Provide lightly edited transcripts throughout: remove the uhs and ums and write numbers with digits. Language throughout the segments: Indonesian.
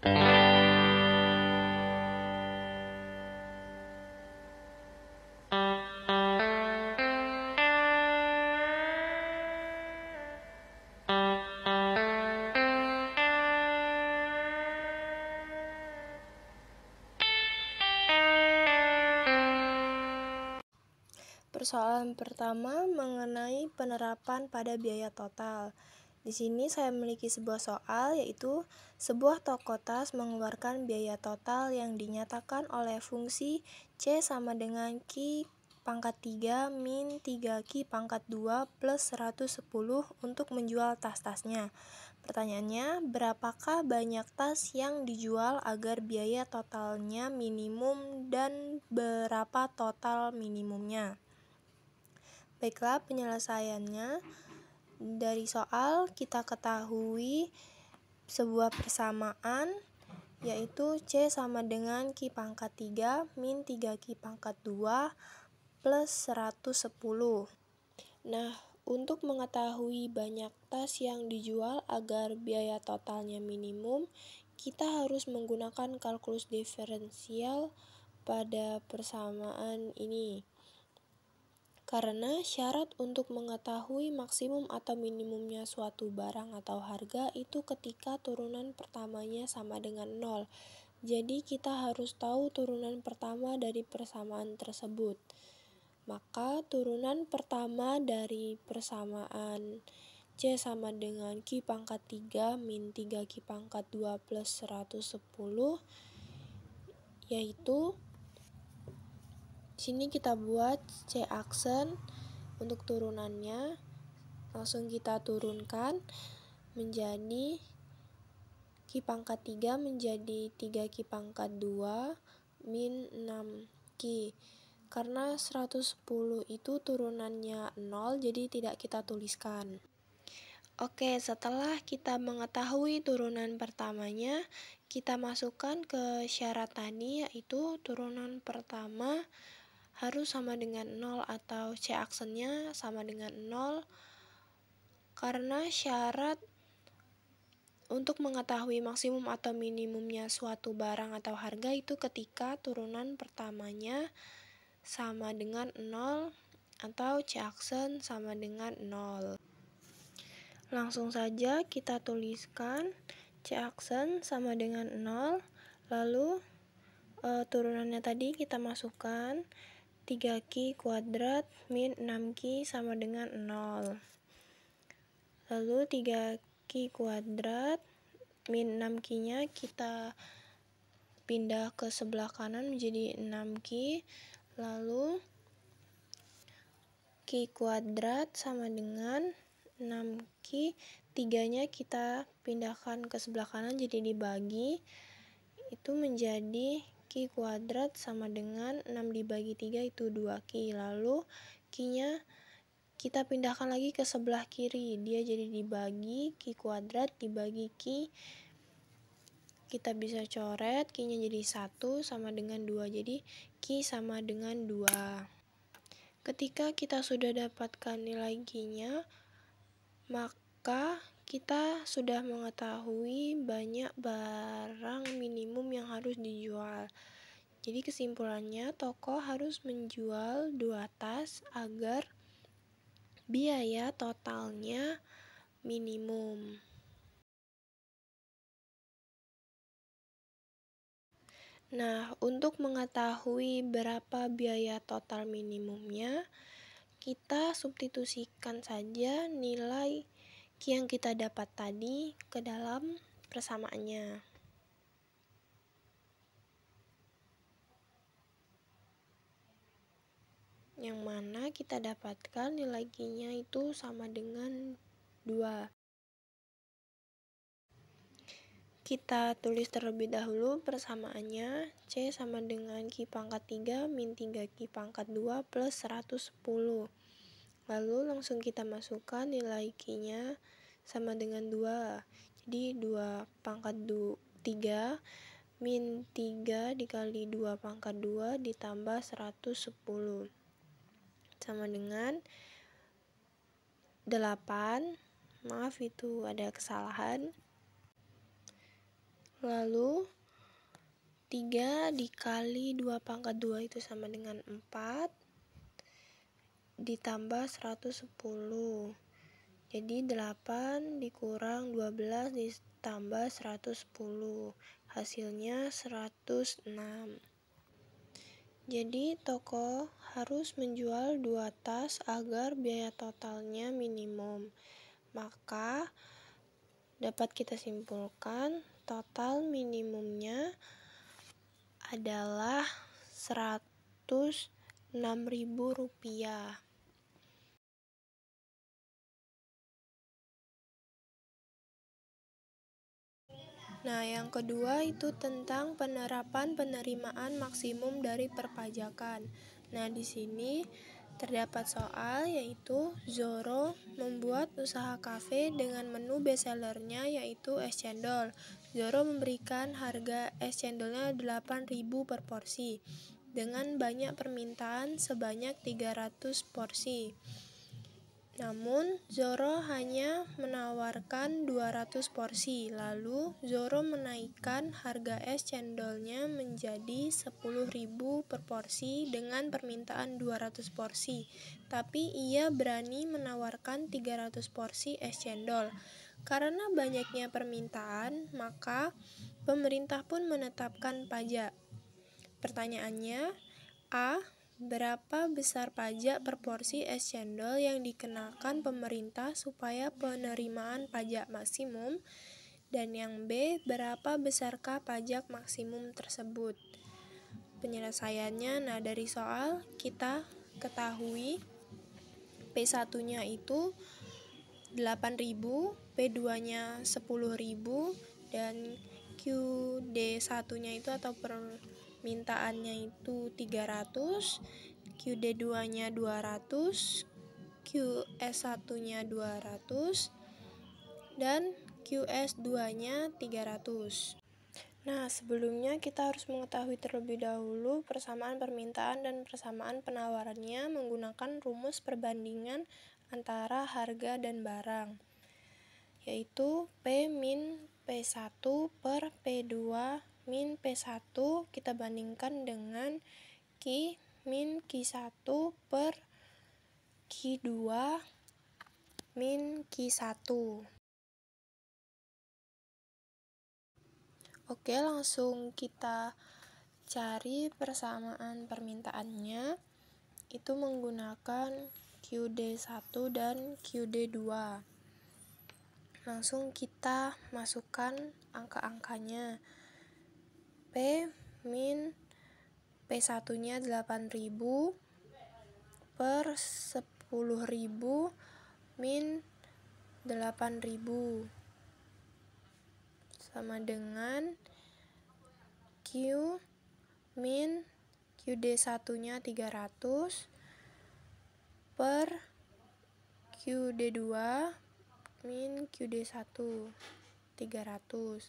Persoalan pertama mengenai penerapan pada biaya total. Di sini saya memiliki sebuah soal, yaitu sebuah toko tas mengeluarkan biaya total yang dinyatakan oleh fungsi C sama dengan Q pangkat 3 min 3Q pangkat 2 plus 110 untuk menjual tas-tasnya. Pertanyaannya, berapakah banyak tas yang dijual agar biaya totalnya minimum dan berapa total minimumnya? Baiklah, penyelesaiannya dari soal kita ketahui sebuah persamaan, yaitu C sama dengan Q pangkat 3 min 3Q pangkat 2 plus 110. Nah, untuk mengetahui banyak tas yang dijual agar biaya totalnya minimum, kita harus menggunakan kalkulus diferensial pada persamaan ini. Karena syarat untuk mengetahui maksimum atau minimumnya suatu barang atau harga itu ketika turunan pertamanya sama dengan 0. Jadi kita harus tahu turunan pertama dari persamaan tersebut. Maka turunan pertama dari persamaan C sama dengan Q pangkat 3 min 3Q pangkat 2 plus 110, yaitu sini kita buat C aksen untuk turunannya. Langsung kita turunkan menjadi Q pangkat 3 menjadi 3Q pangkat 2 min 6Q. Karena 110 itu turunannya 0, jadi tidak kita tuliskan. Oke, setelah kita mengetahui turunan pertamanya, kita masukkan ke syarat tadi, yaitu turunan pertama harus sama dengan 0 atau C aksennya sama dengan 0, karena syarat untuk mengetahui maksimum atau minimumnya suatu barang atau harga itu ketika turunan pertamanya sama dengan 0 atau C aksen sama dengan 0. Langsung saja kita tuliskan C aksen sama dengan 0, lalu turunannya tadi kita masukkan 3Q kuadrat min 6Q sama dengan 0. Lalu 3Q kuadrat min 6Q-nya kita pindah ke sebelah kanan menjadi 6Q. Lalu Q kuadrat sama dengan 6Q. 3-nya kita pindahkan ke sebelah kanan jadi dibagi. Itu menjadi Q kuadrat sama dengan 6 dibagi 3 itu 2Q. Lalu Q-nya kita pindahkan lagi ke sebelah kiri. Dia jadi dibagi Q kuadrat dibagi Q. Kita bisa coret, Q-nya jadi 1 sama dengan 2. Jadi Q sama dengan 2. Ketika kita sudah dapatkan nilai Q-nya, maka kita sudah mengetahui banyak barang minimum yang harus dijual. Jadi kesimpulannya, toko harus menjual 2 tas agar biaya totalnya minimum. Nah, untuk mengetahui berapa biaya total minimumnya, kita substitusikan saja nilai Q yang kita dapat tadi ke dalam persamaannya. Yang mana kita dapatkan nilai Q-nya itu sama dengan 2. Kita tulis terlebih dahulu persamaannya. C sama dengan Q pangkat 3 min 3Q pangkat 2 plus 110. Lalu langsung kita masukkan nilai Q-nya sama dengan 2. Jadi 2 pangkat 3 min 3 dikali 2 pangkat 2 ditambah 110. Sama dengan 8. Maaf, itu ada kesalahan. Lalu 3 dikali 2 pangkat 2 itu sama dengan 4 ditambah 110. Jadi 8 dikurang 12 ditambah 110. Hasilnya 106. Jadi toko harus menjual 2 tas agar biaya totalnya minimum. Maka dapat kita simpulkan total minimumnya adalah Rp106.000. Nah, yang kedua itu tentang penerapan penerimaan maksimum dari perpajakan. Nah, di sini terdapat soal yaitu Zoro membuat usaha kafe dengan menu bestsellernya yaitu es cendol. Zoro memberikan harga es cendolnya 8.000 per porsi dengan banyak permintaan sebanyak 300 porsi. Namun, Zoro hanya menawarkan 200 porsi. Lalu, Zoro menaikkan harga es cendolnya menjadi 10.000 per porsi dengan permintaan 200 porsi. Tapi ia berani menawarkan 300 porsi es cendol. Karena banyaknya permintaan, maka pemerintah pun menetapkan pajak. Pertanyaannya, A. Berapa besar pajak per porsi es cendol yang dikenakan pemerintah supaya penerimaan pajak maksimum? Dan yang B. Berapa besarkah pajak maksimum tersebut? Penyelesaiannya, nah dari soal kita ketahui P1-nya itu 8.000, P2-nya 10.000, dan QD1-nya itu atau permintaannya itu 300, QD2-nya 200, QS1-nya 200, dan QS2-nya 300. Nah, sebelumnya kita harus mengetahui terlebih dahulu persamaan permintaan dan persamaan penawarannya menggunakan rumus perbandingan antara harga dan barang, yaitu P min P1 per P2 min P1 kita bandingkan dengan Q min Q1 per Q2 min Q1. Oke, langsung kita cari persamaan permintaannya. Itu menggunakan QD1 dan QD2. Langsung kita masukkan angka-angkanya. P min P1-nya 8.000 per 10.000 min 8.000 sama dengan Q min QD1-nya 300 per QD2 min QD1 300.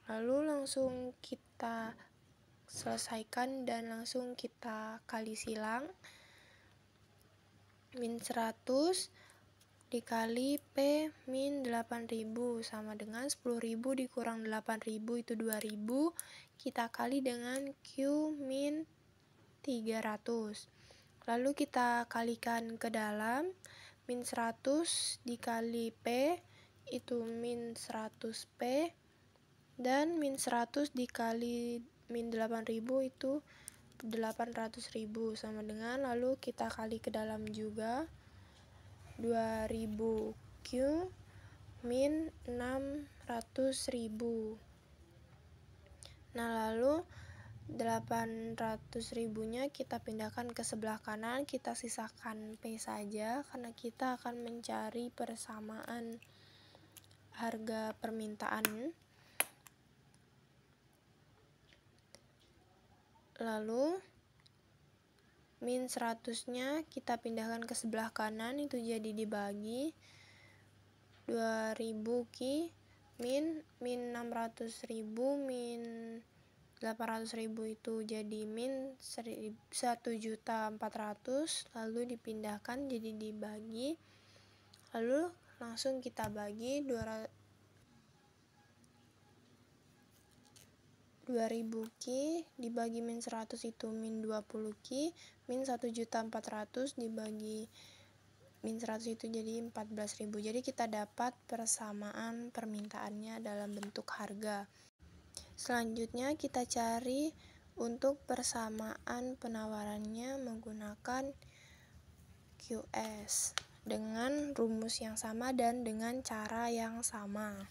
Lalu langsung kita selesaikan dan langsung kita kali silang. Min 100 dikali P min 8.000 sama dengan 10.000 dikurang 8.000 itu 2.000. Kita kali dengan Q min 300. Lalu kita kalikan ke dalam. Min 100 dikali P itu min 100 P, dan min 100 dikali min 8.000 itu 800.000 sama dengan, lalu kita kali ke dalam juga 2.000 Q min 600.000. Nah, lalu 800.000-nya kita pindahkan ke sebelah kanan, kita sisakan P saja karena kita akan mencari persamaan harga permintaan. Lalu min 100-nya kita pindahkan ke sebelah kanan, itu jadi dibagi 2.000 Q min 600.000 min 800.000 itu jadi min 1.400.000, lalu dipindahkan jadi dibagi, lalu langsung kita bagi 2000 Ki dibagi min 100 itu min 20 Ki, min 1.400.000 dibagi min 100 itu jadi 14.000. Jadi kita dapat persamaan permintaannya dalam bentuk harga. Selanjutnya kita cari untuk persamaan penawarannya menggunakan QS dengan rumus yang sama dan dengan cara yang sama.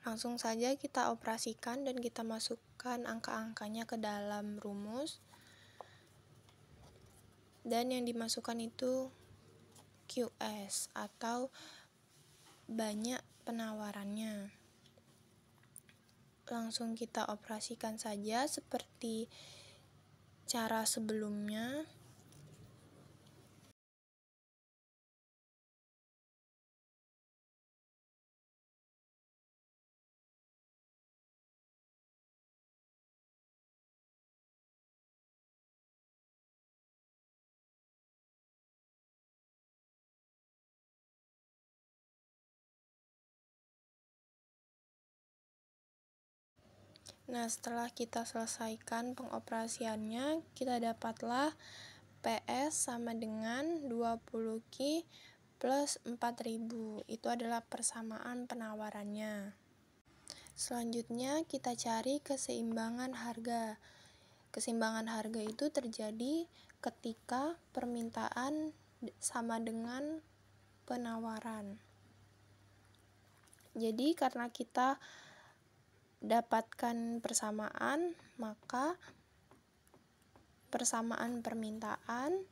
Langsung saja kita operasikan dan kita masukkan angka-angkanya ke dalam rumus. Dan yang dimasukkan itu QS atau banyak penawarannya. Langsung kita operasikan saja seperti cara sebelumnya. Nah, setelah kita selesaikan pengoperasiannya, kita dapatlah PS sama dengan 20 Ki plus 4000. Itu adalah persamaan penawarannya. Selanjutnya kita cari keseimbangan harga. Keseimbangan harga itu terjadi ketika permintaan sama dengan penawaran. Jadi karena kita dapatkan persamaan, maka persamaan permintaan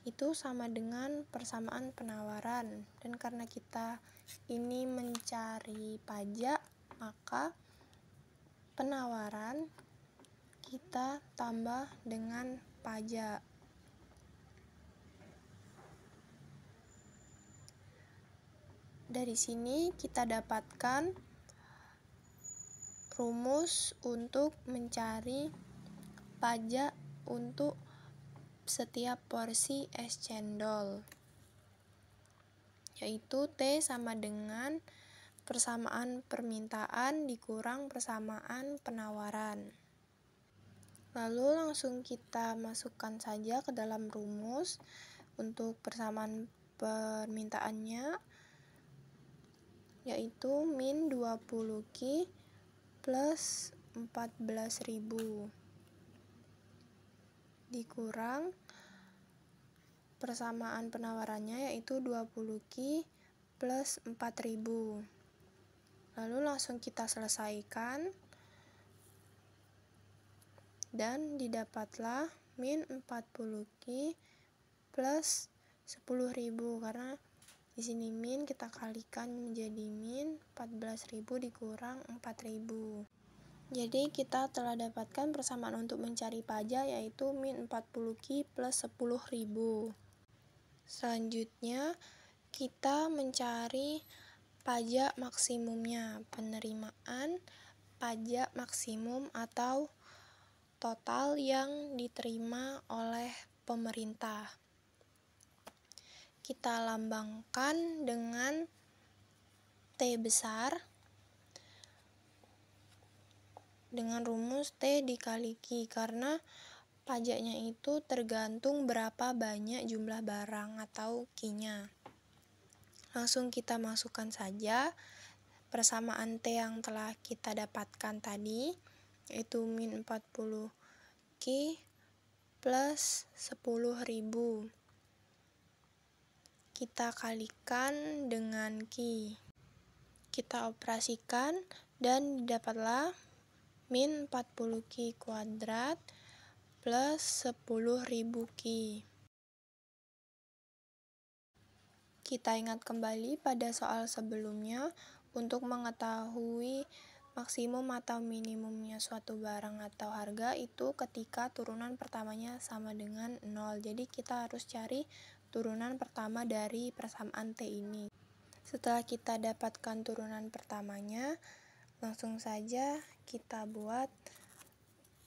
itu sama dengan persamaan penawaran. Dan karena kita ini mencari pajak, maka penawaran kita tambah dengan pajak. Dari sini kita dapatkan rumus untuk mencari pajak untuk setiap porsi es cendol, yaitu T sama dengan persamaan permintaan dikurang persamaan penawaran. Lalu langsung kita masukkan saja ke dalam rumus untuk persamaan permintaannya, yaitu min 20 Ki plus 14.000 dikurang persamaan penawarannya, yaitu 20 Ki plus 4.000. Lalu langsung kita selesaikan dan didapatlah min 40 Ki plus 10.000, karena di sini min kita kalikan menjadi min 14.000 dikurang 4.000. Jadi kita telah dapatkan persamaan untuk mencari pajak, yaitu min 40 Ki plus 10.000. Selanjutnya kita mencari pajak maksimumnya, penerimaan pajak maksimum atau total yang diterima oleh pemerintah. Kita lambangkan dengan T besar dengan rumus T dikali Ki, karena pajaknya itu tergantung berapa banyak jumlah barang atau Ki-nya. Langsung kita masukkan saja persamaan T yang telah kita dapatkan tadi, yaitu min 40 Ki plus 10.000. Kita kalikan dengan Ki. Kita operasikan dan dapatlah min 40 Ki kuadrat plus 10.000 Ki. Kita ingat kembali pada soal sebelumnya untuk mengetahui maksimum atau minimumnya suatu barang atau harga itu ketika turunan pertamanya sama dengan 0. Jadi kita harus cari turunan pertama dari persamaan T ini. Setelah kita dapatkan turunan pertamanya, langsung saja kita buat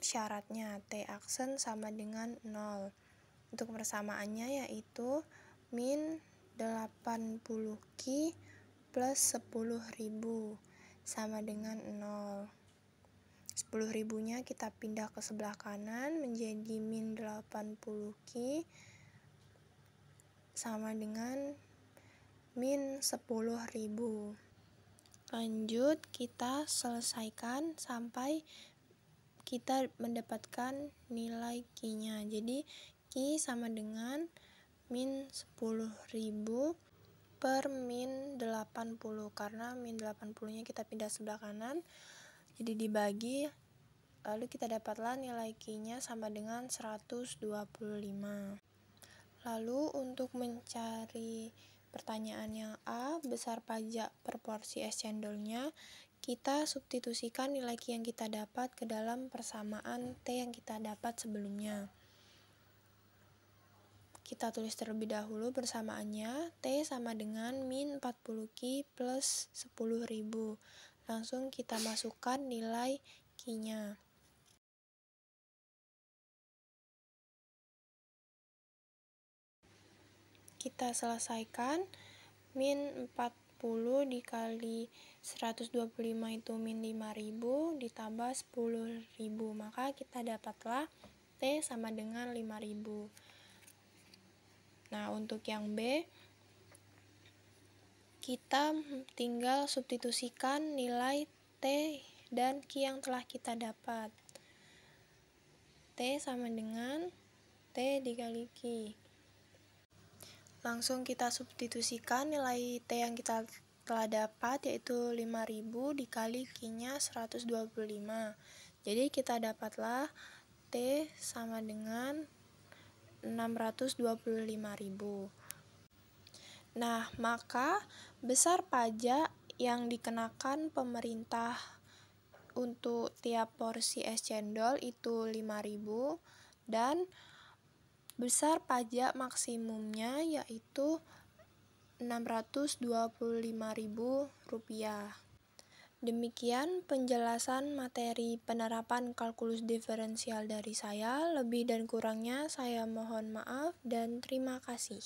syaratnya. T aksen sama dengan 0. Untuk persamaannya yaitu min 80 Ki plus 10.000 sama dengan 0. 10.000 10.000-nya kita pindah ke sebelah kanan menjadi min 80 Ki sama dengan min 10.000. Lanjut, kita selesaikan sampai kita mendapatkan nilai Ki-nya. Jadi Ki sama dengan min 10.000 per min 80, karena min 80-nya kita pindah sebelah kanan, jadi dibagi, lalu kita dapatlah nilai Ki-nya sama dengan 125. Lalu untuk mencari pertanyaan yang A, besar pajak per porsi es cendolnya, kita substitusikan nilai Ki yang kita dapat ke dalam persamaan T yang kita dapat sebelumnya. Kita tulis terlebih dahulu persamaannya, T sama dengan min 40 Ki plus 10.000. Langsung kita masukkan nilai Ki-nya. Kita selesaikan, min 40 dikali 125 itu min 5.000 ditambah 10.000, maka kita dapatlah T sama dengan 5.000. Nah, untuk yang B, kita tinggal substitusikan nilai T dan Ki yang telah kita dapat. T sama dengan T dikali Ki. Langsung kita substitusikan nilai T yang kita telah dapat, yaitu 5.000 dikali Ki-nya 125. Jadi kita dapatlah T sama dengan 625.000. Nah, maka besar pajak yang dikenakan pemerintah untuk tiap porsi es cendol itu 5.000 dan besar pajak maksimumnya yaitu Rp625.000. Demikian penjelasan materi penerapan kalkulus diferensial dari saya. Lebih dan kurangnya saya mohon maaf dan terima kasih.